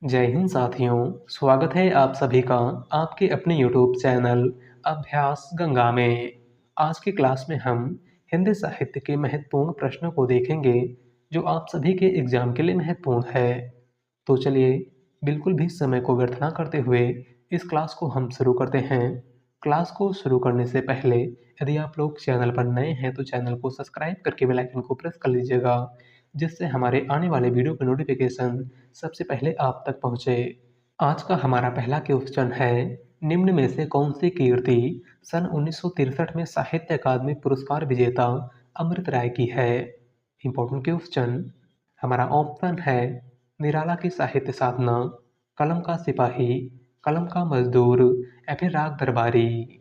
जय हिंद साथियों, स्वागत है आप सभी का आपके अपने यूट्यूब चैनल अभ्यास गंगा में। आज की क्लास में हम हिंदी साहित्य के महत्वपूर्ण प्रश्नों को देखेंगे जो आप सभी के एग्जाम के लिए महत्वपूर्ण है। तो चलिए बिल्कुल भी समय को व्यर्थ ना करते हुए इस क्लास को हम शुरू करते हैं। क्लास को शुरू करने से पहले यदि आप लोग चैनल पर नए हैं तो चैनल को सब्सक्राइब करके बेल आइकन को प्रेस कर लीजिएगा, जिससे हमारे आने वाले वीडियो के नोटिफिकेशन सबसे पहले आप तक पहुँचे। आज का हमारा पहला क्वेश्चन है, निम्न में से कौन सी कीर्ति सन 1963 में साहित्य अकादमी पुरस्कार विजेता अमृत राय की है। Important question. हमारा ऑप्शन है निराला की साहित्य साधना, कलम का सिपाही, कलम का मजदूर या फिर राग दरबारी।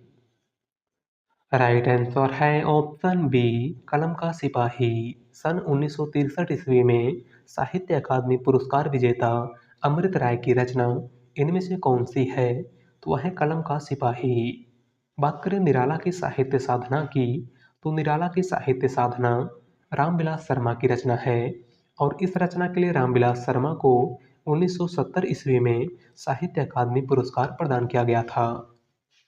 राइट आंसर है ऑप्शन बी, कलम का सिपाही। सन 1963 ईस्वी में साहित्य अकादमी पुरस्कार विजेता अमृत राय की रचना इनमें से कौन सी है? तो वह है कलम का सिपाही। बात करें निराला की साहित्य साधना की, तो निराला की साहित्य साधना रामविलास शर्मा की रचना है और इस रचना के लिए रामविलास शर्मा को 1970 ईस्वी में साहित्य अकादमी पुरस्कार प्रदान किया गया था।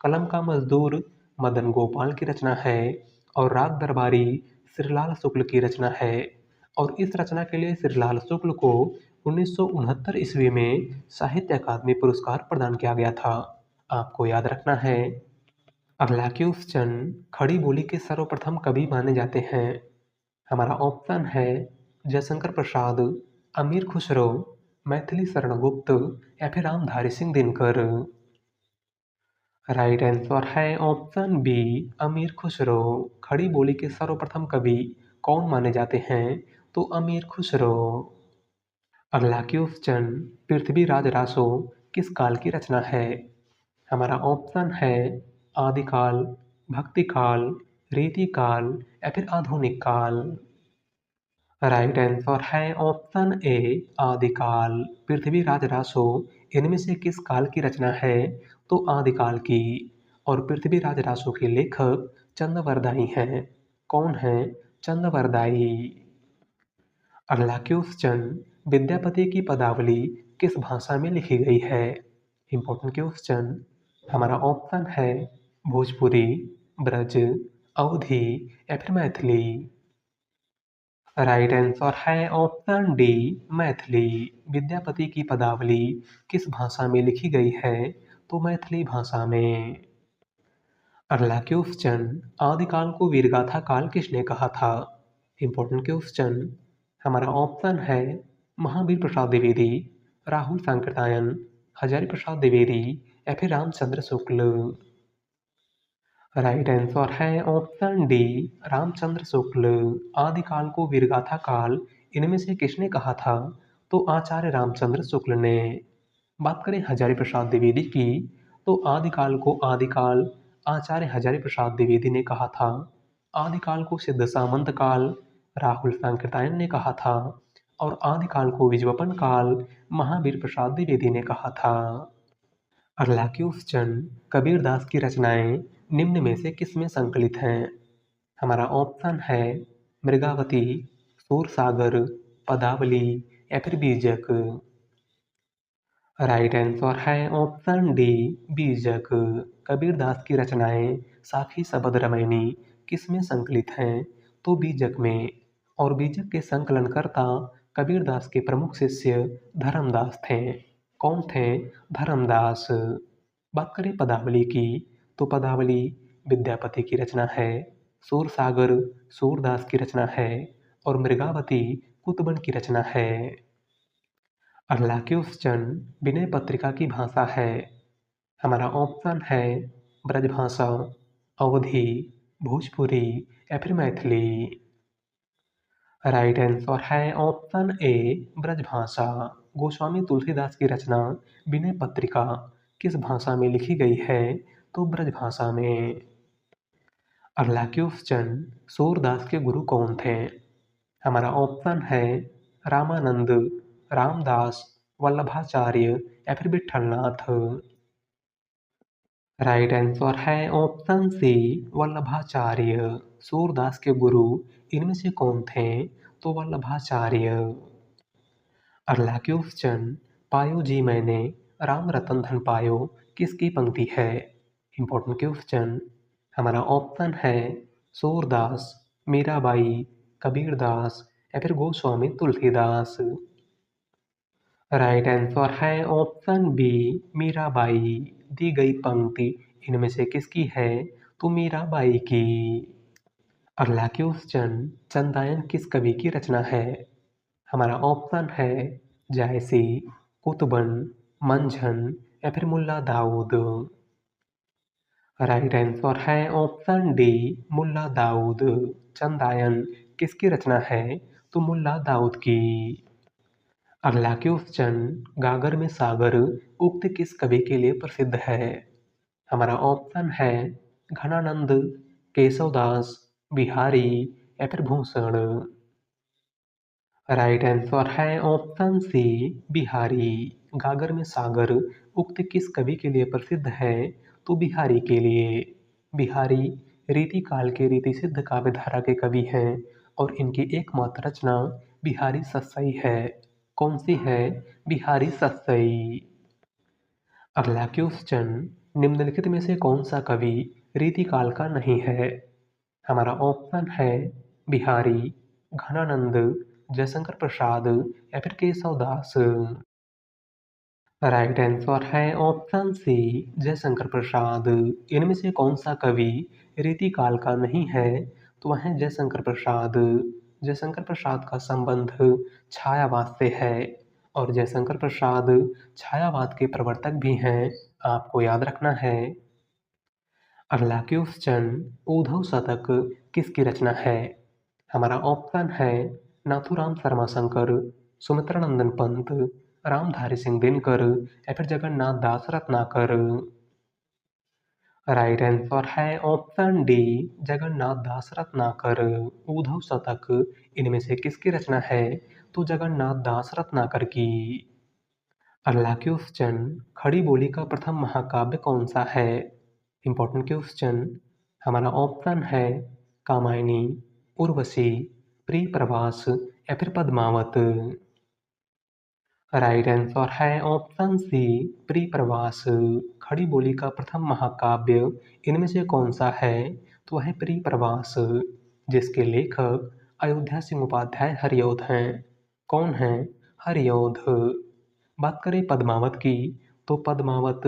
कलम का मजदूर मदन गोपाल की रचना है और राग दरबारी श्रीलाल शुक्ल की रचना है और इस रचना के लिए श्रीलाल शुक्ल को 1969 ईस्वी में साहित्य अकादमी पुरस्कार प्रदान किया गया था। आपको याद रखना है। अगला क्वेश्चन, खड़ी बोली के सर्वप्रथम कवि माने जाते हैं। हमारा ऑप्शन है जयशंकर प्रसाद, अमीर खुसरो, मैथिली शरण गुप्त या फिर रामधारी सिंह दिनकर। राइट आंसर है ऑप्शन बी, अमीर खुसरो। खड़ी बोली के सर्वप्रथम कवि कौन माने जाते हैं? तो अमीर खुसरो। अगला क्वेश्चन, पृथ्वीराज रासो किस काल की रचना है? हमारा ऑप्शन है आदिकाल, भक्तिकाल, रीतिकाल या फिर आधुनिक काल। राइट आंसर है ऑप्शन ए, आदिकाल। पृथ्वीराज रासो इनमें से किस काल की रचना है? तो आदिकाल की। और पृथ्वीराज रासो के लेखक चंद्रवरदाई हैं। कौन है? चंद्रवरदाई। अगला क्वेश्चन, विद्यापति की पदावली किस भाषा में लिखी गई है? Important question. हमारा ऑप्शन है भोजपुरी, ब्रज, अवधी या फिर मैथिली। राइट आंसर है ऑप्शन डी, मैथिली। विद्यापति की पदावली किस भाषा में लिखी गई है? तो मैथिली भाषा में। अगला क्वेश्चन, आदिकाल को वीरगाथा काल किसने कहा था? Important question. हमारा ऑप्शन है महावीर प्रसाद द्विवेदी, राहुल सांकृत्यायन, हजारी प्रसाद द्विवेदी या फिर रामचंद्र शुक्ल। राइट आंसर है ऑप्शन डी, रामचंद्र शुक्ल। आदिकाल को वीरगाथा काल इनमें से किसने कहा था? तो आचार्य रामचंद्र शुक्ल ने। बात करें हजारी प्रसाद द्विवेदी की, तो आदिकाल को आदिकाल आचार्य हजारी प्रसाद द्विवेदी ने कहा था। आदिकाल को सिद्ध सामंत काल राहुल सांकृत्यायन ने कहा था और आदिकाल को विज्वपन काल महावीर प्रसाद द्विवेदी ने कहा था। अगला क्वेश्चन, कबीरदास की रचनाएं निम्न में से किसमें संकलित हैं? हमारा ऑप्शन है मृगावती, सूरसागर, पदावली या फिर बीजक। राइट आंसर है ऑप्शन डी, बीजक। कबीरदास की रचनाएं साखी शबद रामायणी किसमें संकलित हैं? तो बीजक में। और बीजक के संकलनकर्ता कबीरदास के प्रमुख शिष्य धर्मदास थे। कौन थे? धर्मदास। बात करें पदावली की, तो पदावली विद्यापति की रचना है, सूरसागर सूरदास की रचना है और मृगावती कुतबन की रचना है। अगला क्वेश्चन, विनय पत्रिका की भाषा है। हमारा ऑप्शन है ब्रजभाषा, अवधी, भोजपुरी या फिर मैथिली। राइट आंसर है ऑप्शन ए, ब्रजभाषा। गोस्वामी तुलसीदास की रचना विनय पत्रिका किस भाषा में लिखी गई है? तो ब्रजभाषा में। अगला क्वेश्चन, सूरदास के गुरु कौन थे? हमारा ऑप्शन है रामानंद, रामदास, वल्लभाचार्य या फिर विठलनाथ। राइट आंसर है ऑप्शन सी, वल्लभाचार्य। सूरदास के गुरु इनमें से कौन थे? तो वल्लभाचार्य। अगला क्वेश्चन, पायो जी मैंने राम रतन धन पायो किसकी पंक्ति है? Important question. हमारा ऑप्शन है सूरदास, मीराबाई, कबीरदास या फिर गोस्वामी तुलसीदास। राइट आंसर है ऑप्शन बी, मीराबाई। दी गई पंक्ति इनमें से किसकी है? तो मीराबाई की। अगला क्वेश्चन, चंदायन किस कवि की रचना है? हमारा ऑप्शन है जायसी, कुतुबन, मंझन या फिर मुल्ला दाऊद। राइट आंसर है ऑप्शन डी, मुल्ला दाऊद। चंदायन किसकी रचना है? तो मुल्ला दाऊद की। अगला क्वेश्चन, गागर में सागर उक्त किस कवि के लिए प्रसिद्ध है? हमारा ऑप्शन है घनानंद, केशवदास, बिहारी या फिर भूषण। राइट आंसर है ऑप्शन सी, बिहारी। गागर में सागर उक्त किस कवि के लिए प्रसिद्ध है? तो बिहारी के लिए। बिहारी रीति काल के रीति सिद्ध काव्य धारा के कवि हैं और इनकी एकमात्र रचना बिहारी सस्सई है। कौन सी है? बिहारी सस्सई। अगला क्वेश्चन, निम्नलिखित में से कौन सा कवि रीति काल का नहीं है? हमारा ऑप्शन है बिहारी, घनानंद, जयशंकर प्रसाद या फिर केशवदास। राइट आंसर है ऑप्शन सी, जयशंकर प्रसाद। इनमें से कौन सा कवि रीति काल का नहीं है? तो वह है जयशंकर प्रसाद। जयशंकर प्रसाद का संबंध छायावाद से है और जयशंकर प्रसाद छायावाद के प्रवर्तक भी हैं, आपको याद रखना है। अगला क्वेश्चन, ऊधव शतक किसकी रचना है? हमारा ऑप्शन है नाथूराम शर्मा शंकर, सुमित्रा नंदन पंत, रामधारी सिंह दिनकर या फिर जगन्नाथ दास रत्नाकर। राइट आंसर है ऑप्शन डी, जगन्नाथ दास रत्नाकर। ऊधव शतक इनमें से किसकी रचना है? तो जगन्नाथ दास रत्नाकर की। अगला क्वेश्चन, खड़ी बोली का प्रथम महाकाव्य कौन सा है? Important question. हमारा ऑप्शन है कामायनी, उर्वशी, प्रिय प्रवास या फिर पद्मावत। राइट आंसर है ऑप्शन सी, प्रिय प्रवास। खड़ी बोली का प्रथम महाकाव्य इनमें से कौन सा है? तो वह है प्रिय प्रवास, जिसके लेखक अयोध्या सिंह उपाध्याय हरिऔध हैं। कौन हैं? हरिऔध। बात करें पद्मावत की, तो पद्मावत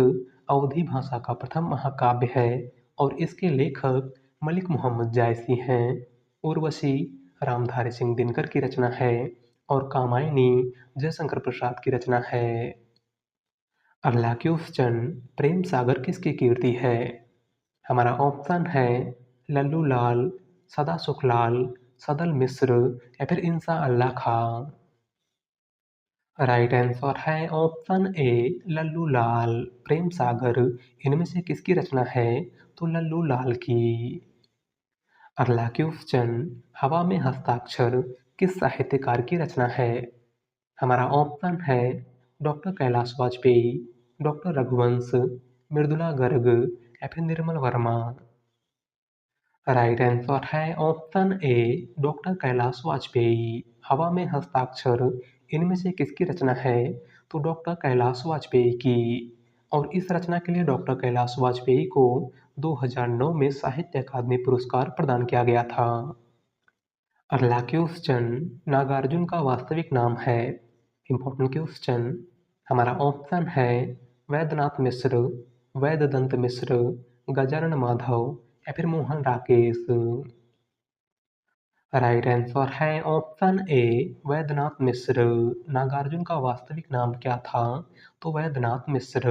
अवधी भाषा का प्रथम महाकाव्य है और इसके लेखक मलिक मोहम्मद जायसी हैं। उर्वशी रामधारी सिंह दिनकर की रचना है और कामायनी जयशंकर प्रसाद की रचना है। अगला क्वेश्चन, प्रेम सागर किसकी कीर्ति है? हमारा ऑप्शन है लल्लू लाल, सदा सुखलाल, सदल मिश्र या फिर इंसा अल्लाह खां। राइट आंसर है ऑप्शन ए, लल्लू लाल। प्रेम सागर इनमें से किसकी रचना है? तो लल्लू लाल की। अगला क्वेश्चन, हवा में हस्ताक्षर किस साहित्यकार की रचना है? हमारा ऑप्शन है डॉक्टर कैलाश वाजपेयी, डॉक्टर रघुवंश, मृदुला गर्ग या फिर निर्मल वर्मा। राइट आंसर है option A, doctor Kailash Vajpayee. हवा में हस्ताक्षर इनमें से किसकी रचना है? तो डॉक्टर कैलाश वाजपेयी की। और इस रचना के लिए डॉक्टर कैलाश वाजपेयी को 2009 में साहित्य अकादमी पुरस्कार प्रदान किया गया था। अगला क्वेश्चन, नागार्जुन का वास्तविक नाम है? Important question. हमारा ऑप्शन है वैद्यनाथ मिश्र, वैददंत मिश्र, गजानन माधव या फिर मोहन राकेश। राइट आंसर है ऑप्शन ए, वैद्यनाथ मिश्र। नागार्जुन का वास्तविक नाम क्या था? तो वैद्यनाथ मिश्र।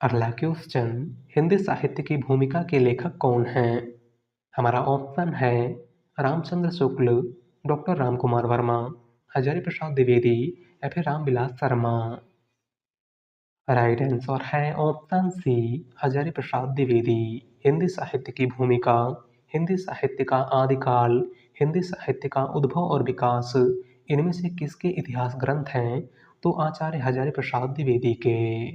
अगला क्वेश्चन, हिंदी साहित्य की भूमिका के लेखक कौन हैं? हमारा ऑप्शन है रामचंद्र शुक्ल, डॉक्टर राम कुमार वर्मा, हजारी प्रसाद द्विवेदी या फिर रामविलास शर्मा। राइट आंसर है ऑप्शन सी, हजारी प्रसाद द्विवेदी। हिंदी साहित्य की भूमिका, हिंदी साहित्य का आदिकाल, हिंदी साहित्य का उद्भव और विकास, इनमें से किसके इतिहास ग्रंथ हैं? तो आचार्य हजारी प्रसाद द्विवेदी के।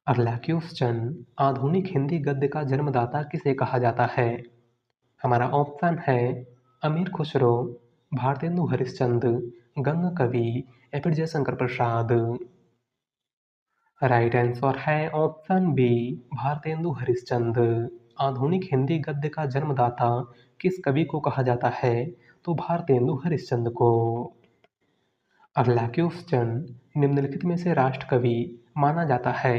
अगला क्वेश्चन, आधुनिक हिंदी गद्य का जन्मदाता किसे कहा जाता है? हमारा ऑप्शन है अमीर खुसरो, भारतेंदु हरिश्चंद्र, गंगा कवि या फिर जयशंकर प्रसाद। राइट आंसर है ऑप्शन बी, भारतेंदु हरिश्चंद्र। आधुनिक हिंदी गद्य का जन्मदाता किस कवि को कहा जाता है? तो भारतेंदु हरिश्चंद्र को। अगला क्वेश्चन, निम्नलिखित में से राष्ट्र कवि माना जाता है?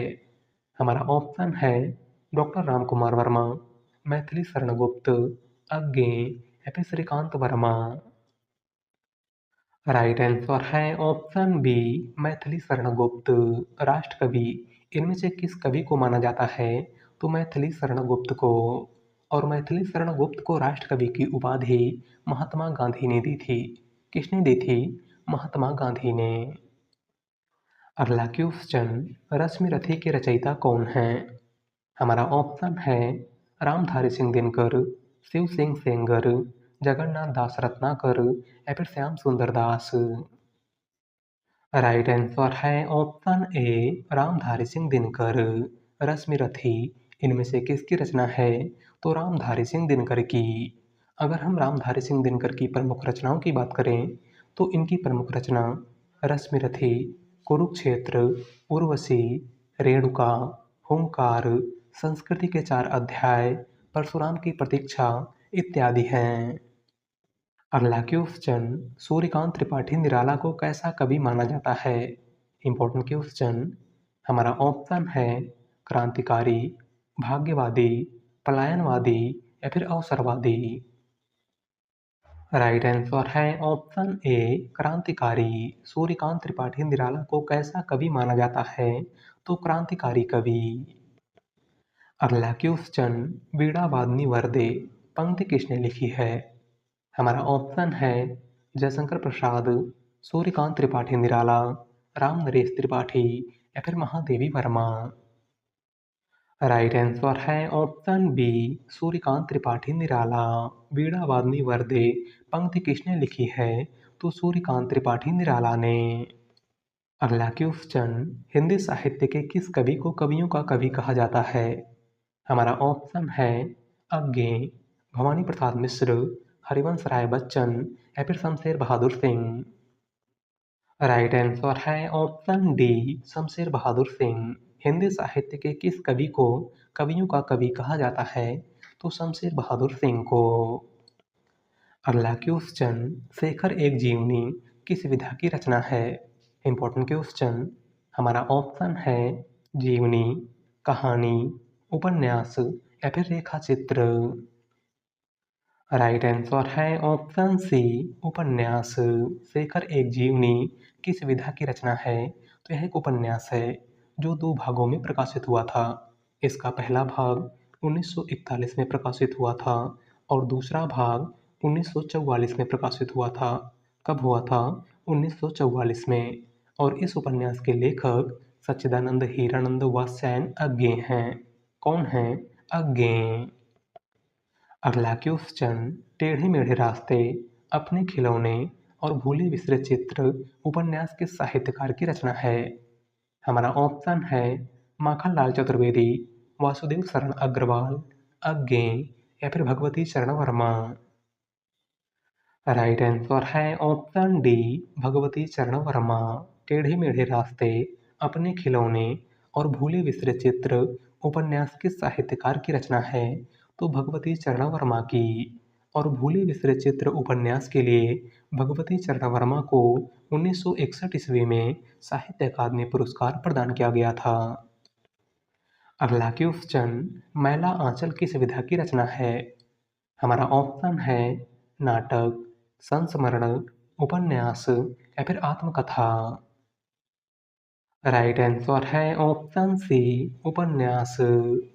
हमारा ऑप्शन है डॉक्टर राम कुमार वर्मा, मैथिली शरण गुप्त, अज्ञे या फिर श्रीकांत वर्मा। राइट आंसर है ऑप्शन बी, मैथिली शरण गुप्त। राष्ट्र कवि इनमें से किस कवि को माना जाता है? तो मैथिली शरण गुप्त को। और मैथिली शरण गुप्त को राष्ट्र कवि की उपाधि महात्मा गांधी ने दी थी। किसने दी थी? महात्मा गांधी ने। अगला क्वेश्चन, रश्मि रथी के रचयिता कौन हैं? हमारा ऑप्शन है रामधारी सिंह दिनकर, शिव सिंह सेंगर, जगन्नाथ दास रत्नाकर या फिर श्याम सुंदर दास। राइट आंसर है ऑप्शन ए, रामधारी सिंह दिनकर। रश्मि रथी इनमें से किसकी रचना है? तो रामधारी सिंह दिनकर की। अगर हम रामधारी सिंह दिनकर की प्रमुख रचनाओं की बात करें तो इनकी प्रमुख रचना रश्मि रथी, कुरुक्षेत्र, उर्वशी, रेणुका, हुंकार, संस्कृति के 4 अध्याय, परशुराम की प्रतीक्षा इत्यादि हैं। अगला क्वेश्चन, सूर्यकांत त्रिपाठी निराला को कैसा कवि माना जाता है? Important question. हमारा ऑप्शन है क्रांतिकारी, भाग्यवादी, पलायनवादी या फिर अवसरवादी। राइट आंसर है ऑप्शन ए, क्रांतिकारी। सूर्यकांत त्रिपाठी निराला को कैसा कवि माना जाता है? तो क्रांतिकारी कवि। अगला क्वेश्चन, वीणा वादनी वरदे पंक्ति किसने लिखी है? हमारा ऑप्शन है जयशंकर प्रसाद, सूर्यकांत त्रिपाठी निराला, राम नरेश त्रिपाठी या फिर महादेवी वर्मा। राइट आंसर है ऑप्शन बी, सूर्यकांत त्रिपाठी निराला। वीणा वादनी वरदे पंक्ति किसने लिखी है? तो सूर्यकांत त्रिपाठी निराला ने। अगला क्वेश्चन, हिंदी साहित्य के किस कवि को कवियों का कवि कहा जाता है? हमारा ऑप्शन है अज्ञे, भवानी प्रसाद मिश्र, हरिवंश राय बच्चन या फिर शमशेर बहादुर सिंह। राइट आंसर है ऑप्शन डी, शमशेर बहादुर सिंह। हिंदी साहित्य के किस कवि को कवियों का कवि कहा जाता है? तो शमशेर बहादुर सिंह को। अगला क्वेश्चन, शेखर एक जीवनी किस विधा की रचना है? Important question. हमारा ऑप्शन है जीवनी, कहानी, उपन्यास या फिर रेखा चित्र। राइट आंसर है ऑप्शन सी, उपन्यास। शेखर एक जीवनी किस विधा की रचना है? तो यह एक उपन्यास है जो 2 भागों में प्रकाशित हुआ था। इसका पहला भाग 1941 में प्रकाशित हुआ था और दूसरा भाग 1944 में प्रकाशित हुआ था। कब हुआ था? 1944 में। और इस उपन्यास के लेखक सच्चिदानंद हीरानंद वात्स्यायन अज्ञे हैं। कौन हैं? अज्ञे। अगला क्वेश्चन, टेढ़े मेढ़े रास्ते, अपने खिलौने और भूले बिसरे चित्र उपन्यास किस साहित्यकार की रचना है? हमारा ऑप्शन है माखनलाल चतुर्वेदी, वासुदेव शरण अग्रवाल, अज्ञे या फिर भगवती चरण वर्मा। राइट आंसर है ऑप्शन डी, भगवती चरण वर्मा। टेढ़े मेढ़े रास्ते, अपने खिलौने और भूले बिसरे चित्र उपन्यास किस साहित्यकार की रचना है? तो भगवती चरण वर्मा की। और भूले बिसरे चित्र उपन्यास के लिए भगवती चरण वर्मा को 1961 ईस्वी में साहित्य अकादमी पुरस्कार प्रदान किया गया था। अगला क्वेश्चन, मैला आंचल किस विधा की रचना है? हमारा ऑप्शन है नाटक, संस्मरण, उपन्यास या फिर आत्मकथा। राइट आंसर है ऑप्शन सी, उपन्यास।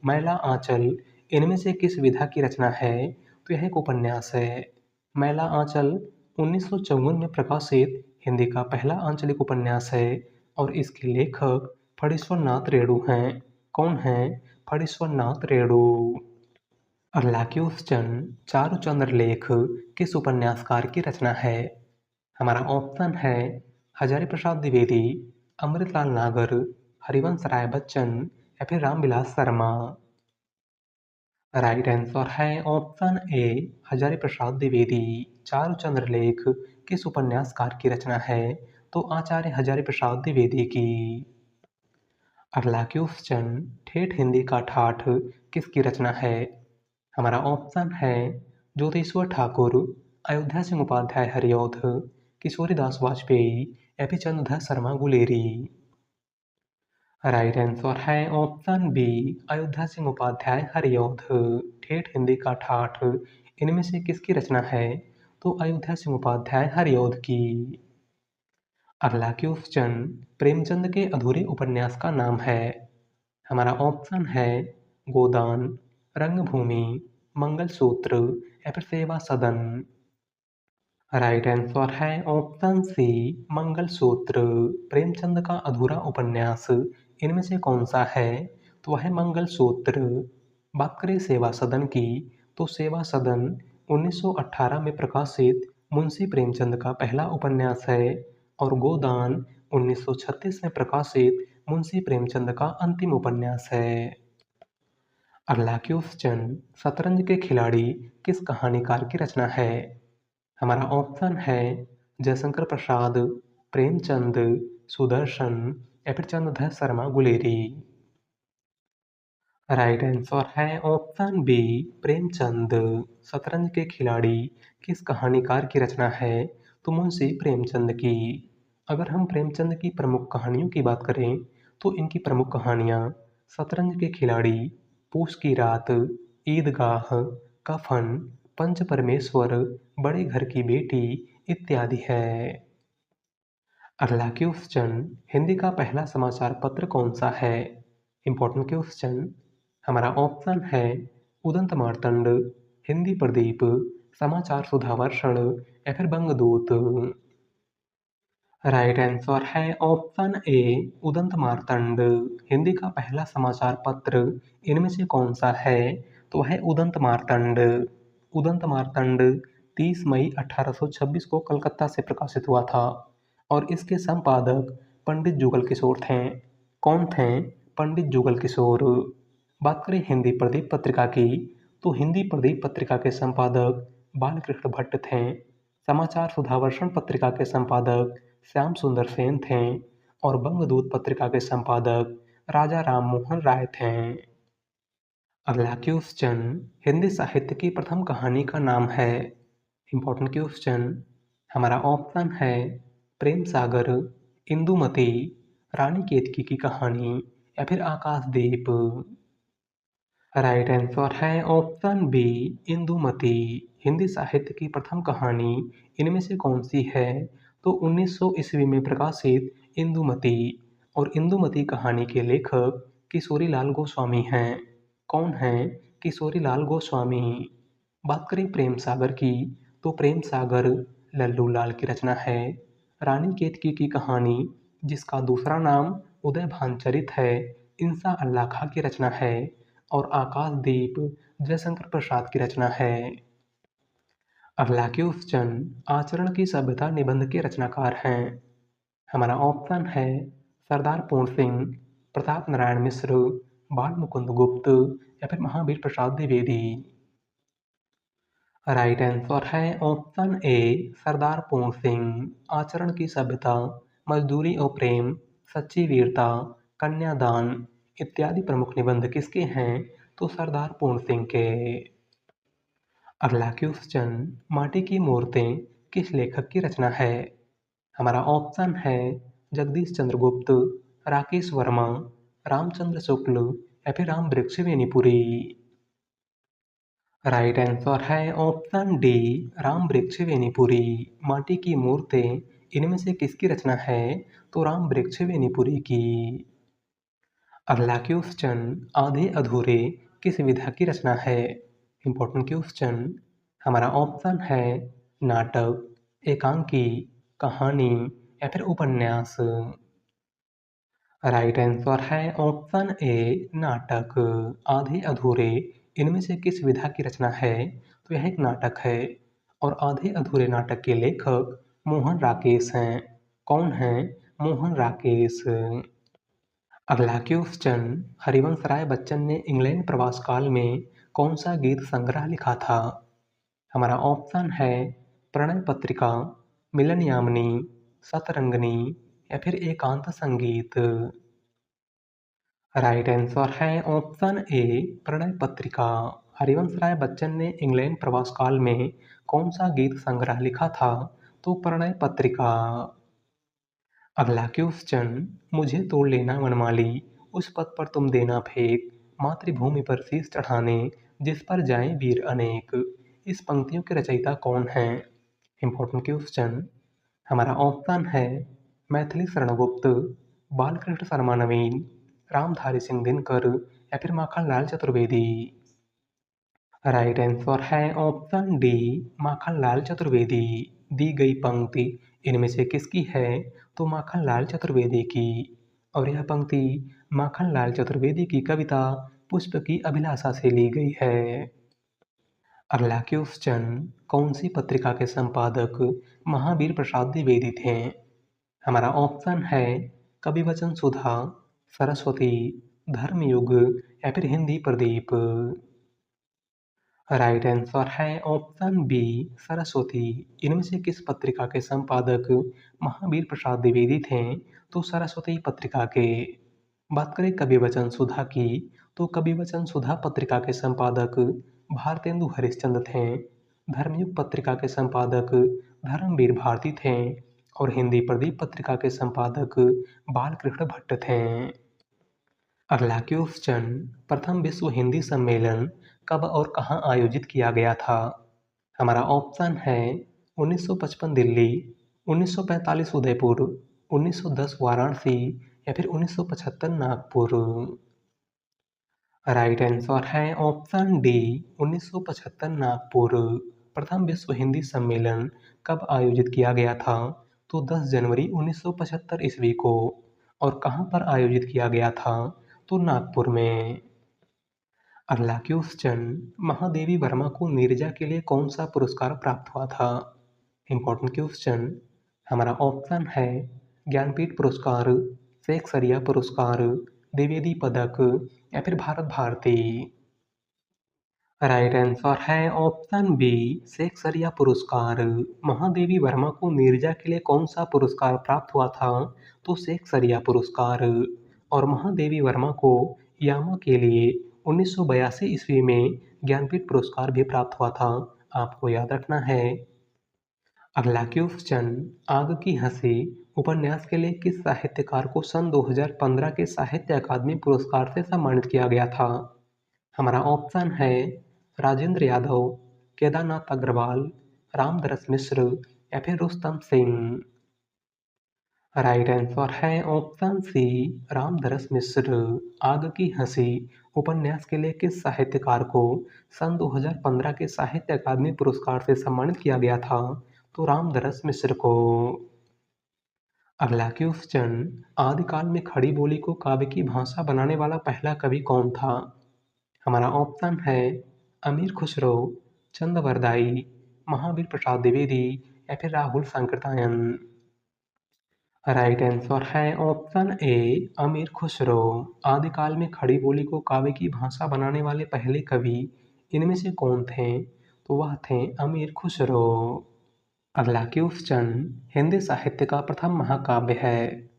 मैला आंचल इनमें से किस विधा की रचना है? तो यह एक उपन्यास है। मैला आंचल 1954 में प्रकाशित हिंदी का पहला आंचलिक उपन्यास है और इसके लेखक फणीश्वर नाथ रेणु हैं। कौन हैं? फणीश्वर नाथ रेणु। अगला क्वेश्चन, चारुचंद्र लेख किस उपन्यासकार की रचना है? हमारा ऑप्शन है हजारी प्रसाद द्विवेदी, अमृतलाल नागर, हरिवंश राय बच्चन या फिर रामविलास शर्मा। राइट आंसर है ऑप्शन ए, हजारी प्रसाद द्विवेदी। चारुचंद्र लेख किस उपन्यासकार की रचना है? तो आचार्य हजारी प्रसाद द्विवेदी की। अगला क्वेश्चन, ठेठ हिंदी का ठाठ किसकी रचना है? हमारा ऑप्शन है ज्योतिश्वर ठाकुर, अयोध्या सिंह उपाध्याय हरिऔध, किशोरीदास वाजपेयी या फिर चंद्रधर शर्मा गुलेरी। राइट आंसर है ऑप्शन बी, अयोध्या सिंह उपाध्याय हरिऔध। ठेठ हिंदी का ठाठ इनमें से किसकी रचना है? तो अयोध्या सिंह उपाध्याय हरिऔध की। अगला क्वेश्चन, प्रेमचंद के अधूरे उपन्यास का नाम है? हमारा ऑप्शन है गोदान, रंगभूमि, मंगलसूत्र या फिर सेवा सदन। राइट आंसर है ऑप्शन सी, मंगलसूत्र। प्रेमचंद का अधूरा उपन्यास इनमें से कौन सा है? तो वह है मंगलसूत्र। बात करें सेवा सदन की, तो सेवा सदन 1918 में प्रकाशित मुंशी प्रेमचंद का पहला उपन्यास है और गोदान 1936 में प्रकाशित मुंशी प्रेमचंद का अंतिम उपन्यास है। अगला क्वेश्चन, शतरंज के खिलाड़ी किस कहानीकार की रचना है? हमारा ऑप्शन है जयशंकर प्रसाद, प्रेमचंद, सुदर्शन या फिर चंद्रधर शर्मा गुलेरी। राइट आंसर है ऑप्शन बी, प्रेमचंद। शतरंज के खिलाड़ी किस कहानीकार की रचना है? तो मुंशी प्रेमचंद की। अगर हम प्रेमचंद की प्रमुख कहानियों की बात करें तो इनकी प्रमुख कहानियाँ शतरंज के खिलाड़ी, पूस की रात, ईदगाह, कफन, पंच परमेश्वर, बड़े घर की बेटी इत्यादि है। अगला क्वेश्चन, हिंदी का पहला समाचार पत्र कौन सा है? Important question. हमारा ऑप्शन है उदंत मार्तंड, हिंदी प्रदीप, समाचार सुधावर्षण या फिर बंगदूत। राइट आंसर है ऑप्शन ए, उदंत मार्तंड। हिंदी का पहला समाचार पत्र इनमें से कौन सा है? तो है उदंत मार्तंड। उदंत मार्तंड 30 मई 1826 को कलकत्ता से प्रकाशित हुआ था और इसके संपादक पंडित जुगल किशोर थे। कौन थे पंडित जुगल किशोर? बात करें हिंदी प्रदीप पत्रिका की, तो हिंदी प्रदीप पत्रिका के संपादक बालकृष्ण भट्ट थे। समाचार सुधावर्षण पत्रिका के संपादक श्याम सुंदर सेन थे और बंगदूत पत्रिका के संपादक राजा राम मोहन राय थे। अगला क्वेश्चन, हिंदी साहित्य की प्रथम कहानी का नाम है? Important question. हमारा ऑप्शन है प्रेम सागर, इंदुमती, रानी केतकी की कहानी या फिर आकाशदीप। राइट आंसर है ऑप्शन बी, इंदुमती। हिंदी साहित्य की प्रथम कहानी इनमें से कौन सी है? तो 1900 ईस्वी में प्रकाशित इंदुमती। और इंदुमती कहानी के लेखक किशोरीलाल गोस्वामी हैं। कौन हैं किशोरीलाल गोस्वामी? बात करें प्रेम सागर की, तो प्रेम सागर लल्लू लाल की रचना है। रानी केतकी की कहानी, जिसका दूसरा नाम उदय भानचरित है, इंसा अल्लाह खां की रचना है और आकाशदीप जयशंकर प्रसाद की रचना है। अगला क्वेश्चन, आचरण की सभ्यता निबंध के रचनाकार हैं? हमारा ऑप्शन है सरदार पूर्ण सिंह, प्रताप नारायण मिश्र, बाल मुकुंद गुप्त या फिर महावीर प्रसाद द्विवेदी। राइट आंसर है ऑप्शन ए, सरदार पूर्ण सिंह। आचरण की सभ्यता, मजदूरी और प्रेम, सच्ची वीरता, कन्यादान इत्यादि प्रमुख निबंध किसके हैं? तो सरदार पूर्ण सिंह के। अगला क्वेश्चन, माटी की मूर्तें किस लेखक की रचना है? हमारा ऑप्शन है जगदीश चंद्र गुप्त, राकेश वर्मा, रामचंद्र शुक्ल या फिर राम वृक्ष वेनीपुरी। राइट आंसर है ऑप्शन डी, राम वृक्ष वेनीपुरी। माटी की मूर्तें इनमें से किसकी रचना है? तो राम वृक्ष वेनीपुरी की। अगला क्वेश्चन, आधे अधूरे किस विधा की रचना है? Important question. हमारा ऑप्शन है नाटक, एकांकी, कहानी या फिर उपन्यास। राइट आंसर है ऑप्शन ए, नाटक। आधे अधूरे इनमें से किस विधा की रचना है? तो यह एक नाटक है और आधे अधूरे नाटक के लेखक मोहन राकेश हैं। कौन हैं मोहन राकेश? अगला क्वेश्चन, हरिवंश राय बच्चन ने इंग्लैंड प्रवास काल में कौन सा गीत संग्रह लिखा था? हमारा ऑप्शन है प्रणय पत्रिका, मिलन यामिनी, सतरंगिनी या फिर एकांत संगीत। राइट आंसर है ऑप्शन ए प्रणय पत्रिका। हरिवंश राय बच्चन ने इंग्लैंड प्रवास काल में कौन सा गीत संग्रह लिखा था? तो प्रणय पत्रिका। अगला क्वेश्चन, मुझे तोड़ लेना वनमाली, उस पद पर तुम देना फेंक, मातृभूमि पर शीश चढ़ाने, जिस पर जाएं वीर अनेक। इस पंक्तियों के रचयिता कौन हैं? Important question. हमारा ऑप्शन है मैथिली शरणगुप्त, बालकृष्ण शर्मा नवीन, रामधारी सिंह दिनकर या फिर माखनलाल चतुर्वेदी। राइट आंसर है ऑप्शन डी माखनलाल चतुर्वेदी। दी गई पंक्ति इनमें से किसकी है? तो माखनलाल चतुर्वेदी की। और यह पंक्ति माखनलाल चतुर्वेदी की कविता पुष्प की अभिलाषा से ली गई है। अगला क्वेश्चन, कौन सी पत्रिका के संपादक महावीर प्रसाद द्विवेदी थे? हमारा ऑप्शन है कविवचन सुधा, सरस्वती, धर्मयुग या फिर हिंदी प्रदीप। राइट आंसर है ऑप्शन बी सरस्वती। इनमें से किस पत्रिका के संपादक महावीर प्रसाद द्विवेदी थे? तो सरस्वती पत्रिका के। बात करें कविवचन सुधा की, तो कविवचन सुधा पत्रिका के संपादक भारतेंदु हरिश्चंद्र थे। धर्मयुग पत्रिका के संपादक धर्मवीर भारती थे और हिंदी प्रदीप पत्रिका के संपादक बालकृष्ण भट्ट थे। अगला क्वेश्चन, प्रथम विश्व हिंदी सम्मेलन कब और कहाँ आयोजित किया गया था? हमारा ऑप्शन है 1955 दिल्ली, 1945 उदयपुर, 1910 वाराणसी या फिर 1975 नागपुर। राइट आंसर है ऑप्शन डी 1975 नागपुर। प्रथम विश्व हिंदी सम्मेलन कब आयोजित किया गया था? तो 10 जनवरी 1975 ईस्वी को। और कहाँ पर आयोजित किया गया था? तो नागपुर में। अगला क्वेश्चन, महादेवी वर्मा को नीरजा के लिए कौन सा पुरस्कार प्राप्त हुआ था? Important question. हमारा ऑप्शन है ज्ञानपीठ पुरस्कार, शेक्सपियर पुरस्कार, द्विवेदी पदक या फिर भारत भारती। राइट आंसर है ऑप्शन बी शेक्सपियर पुरस्कार। महादेवी वर्मा को नीरजा के लिए कौन सा पुरस्कार प्राप्त हुआ था? तो शेक्सपियर पुरस्कार। और महादेवी वर्मा को यामा के लिए 1982 ईस्वी में ज्ञानपीठ पुरस्कार भी प्राप्त हुआ था। आपको याद रखना है। अगला क्वेश्चन, आग की हंसी उपन्यास के लिए किस साहित्यकार को सन 2015 के साहित्य अकादमी पुरस्कार से सम्मानित किया गया था? हमारा ऑप्शन है राजेंद्र यादव, केदारनाथ अग्रवाल, रामदरस मिश्र या फिर रुस्तम सिंह। राइट आंसर है ऑप्शन सी रामदरस मिश्र। आग की हंसी उपन्यास के लिए किस साहित्यकार को सन 2015 के साहित्य अकादमी पुरस्कार से सम्मानित किया गया था? तो रामदरस मिश्र को। अगला क्वेश्चन, आदिकाल में खड़ी बोली को काव्य की भाषा बनाने वाला पहला कवि कौन था? हमारा ऑप्शन है अमीर खुसरो, चंद वरदाई, महावीर प्रसाद द्विवेदी या फिर राहुल सांकृत्यायन। राइट आंसर है ऑप्शन ए अमीर खुसरो। आदिकाल में खड़ी बोली को काव्य की भाषा बनाने वाले पहले कवि इनमें से कौन थे? तो वह थे अमीर खुसरो। अगला क्वेश्चन, हिंदी साहित्य का प्रथम महाकाव्य है।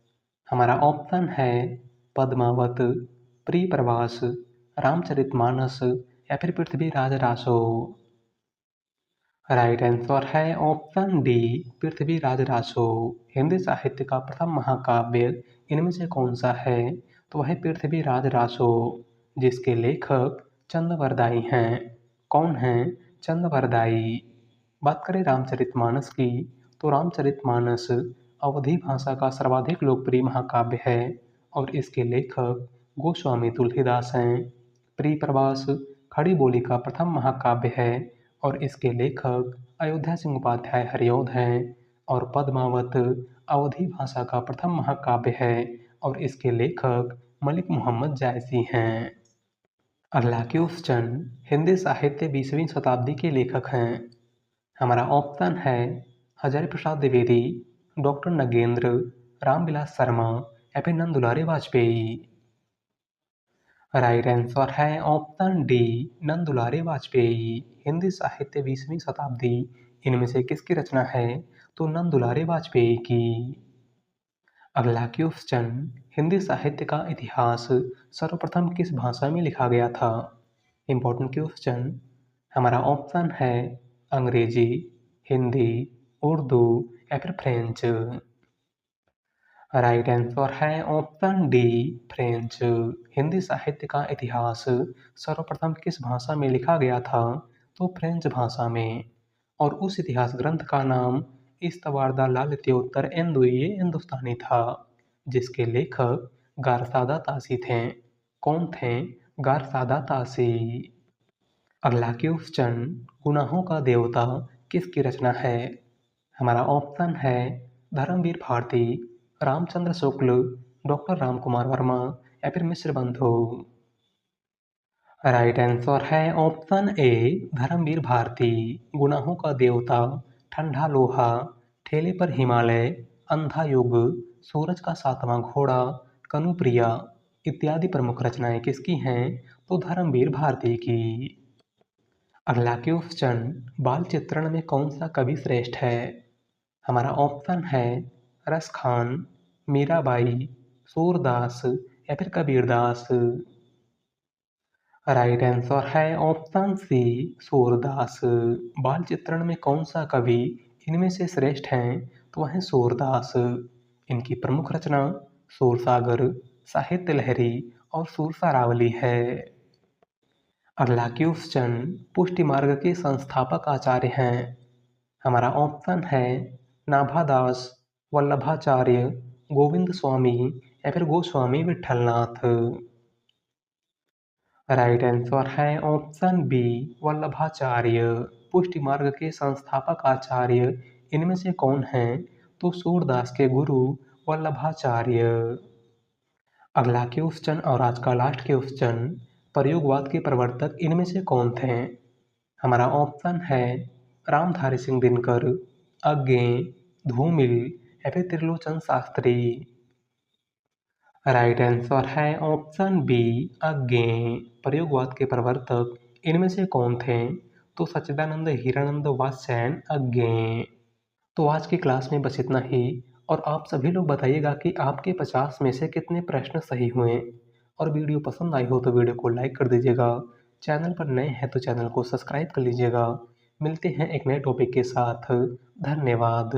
हमारा ऑप्शन है पद्मावत, प्रिय प्रवास, रामचरितमानस या फिर पृथ्वीराज रासो। राइट आंसर है ऑप्शन डी पृथ्वीराज रासो। हिंदी साहित्य का प्रथम महाकाव्य इनमें से कौन सा है? तो वह पृथ्वीराज रासो, जिसके लेखक चंद वरदाई हैं। कौन हैं? चंद वरदाई। बात करें रामचरितमानस की, तो रामचरितमानस अवधी भाषा का सर्वाधिक लोकप्रिय महाकाव्य है और इसके लेखक गोस्वामी तुलसीदास हैं। प्रिय प्रवास खड़ी बोली का प्रथम महाकाव्य है और इसके लेखक अयोध्या सिंह उपाध्याय हरिऔध हैं। और पद्मावत अवधी भाषा का प्रथम महाकाव्य है और इसके लेखक मलिक मोहम्मद जायसी हैं। अगला क्वेश्चन, हिंदी साहित्य 20वीं शताब्दी के लेखक हैं। हमारा ऑप्शन है हजारी प्रसाद द्विवेदी, डॉक्टर नगेंद्र, रामविलास शर्मा या फिर नंदुलारे वाजपेयी। राइट आंसर है ऑप्शन डी नंदुलारे वाजपेयी। हिंदी साहित्य 20वीं शताब्दी इनमें से किसकी रचना है? तो नंद दुलारे वाजपेयी की। अगला क्वेश्चन, हिंदी साहित्य का इतिहास सर्वप्रथम किस भाषा में लिखा गया था? Important question. हमारा ऑप्शन है अंग्रेजी, हिंदी, उर्दू या फिर फ्रेंच। राइट आंसर है ऑप्शन डी, फ्रेंच। हिंदी साहित्य का इतिहास सर्वप्रथम किस भाषा में लिखा गया था? तो फ्रेंच भाषा में। और उस इतिहास ग्रंथ का नाम इस्तवारदा लालित्योत्तर एंदुइये हिंदुस्तानी था, जिसके लेखक गारसादा तासी थे। कौन थे गारसादा तासी? अगला क्वेश्चन, गुनाहों का देवता किसकी रचना है? हमारा ऑप्शन है धर्मवीर भारती, रामचंद्र शुक्ल, डॉक्टर राम कुमार वर्मा या फिर मिश्र बंधु। राइट आंसर है ऑप्शन ए, धर्मवीर भारती। गुनाहों का देवता, ठंडा लोहा, ठेले पर हिमालय, अंधा युग, सूरज का सातवां घोड़ा, कनुप्रिया इत्यादि प्रमुख रचनाएं किसकी हैं? तो धर्मवीर भारती की। अगला क्वेश्चन, बाल चित्रण में कौन सा कवि श्रेष्ठ है? हमारा ऑप्शन है रस खान, मीराबाई, सूरदास या फिर कबीरदास। राइट आंसर है ऑप्शन सी, सूरदास। बाल चित्रण में कौन सा कवि इनमें से श्रेष्ठ हैं? तो वह है सूरदास। इनकी प्रमुख रचना सूरसागर, साहित्य लहरी और सूरसारावली है। अगला क्वेश्चन, पुष्टि मार्ग के संस्थापक आचार्य हैं? हमारा ऑप्शन है नाभादास, वल्लभाचार्य, गोविंद स्वामी या फिर गोस्वामी विठलनाथ। राइट आंसर है ऑप्शन बी, वल्लभाचार्य। पुष्टि मार्ग के संस्थापक आचार्य इनमें से कौन हैं? तो सूरदास के गुरु वल्लभाचार्य। अगला क्वेश्चन और आज का लास्ट क्वेश्चन, प्रयोगवाद के प्रवर्तक इनमें से कौन थे? हमारा ऑप्शन है रामधारी सिंह दिनकर, अज्ञे, धूमिल या फिर त्रिलोचन शास्त्री। राइट आंसर है ऑप्शन बी, अज्ञे। प्रयोगवाद के प्रवर्तक इनमें से कौन थे? तो सच्चिदानंद, हीरानंद, वात्स्यायन, अज्ञे। तो आज की क्लास में बस इतना ही। और आप सभी लोग बताइएगा कि आपके 50 में से कितने प्रश्न सही हुए। और वीडियो पसंद आई हो तो वीडियो को लाइक कर दीजिएगा। चैनल पर नए हैं तो चैनल को सब्सक्राइब कर लीजिएगा। मिलते हैं एक नए टॉपिक के साथ। धन्यवाद।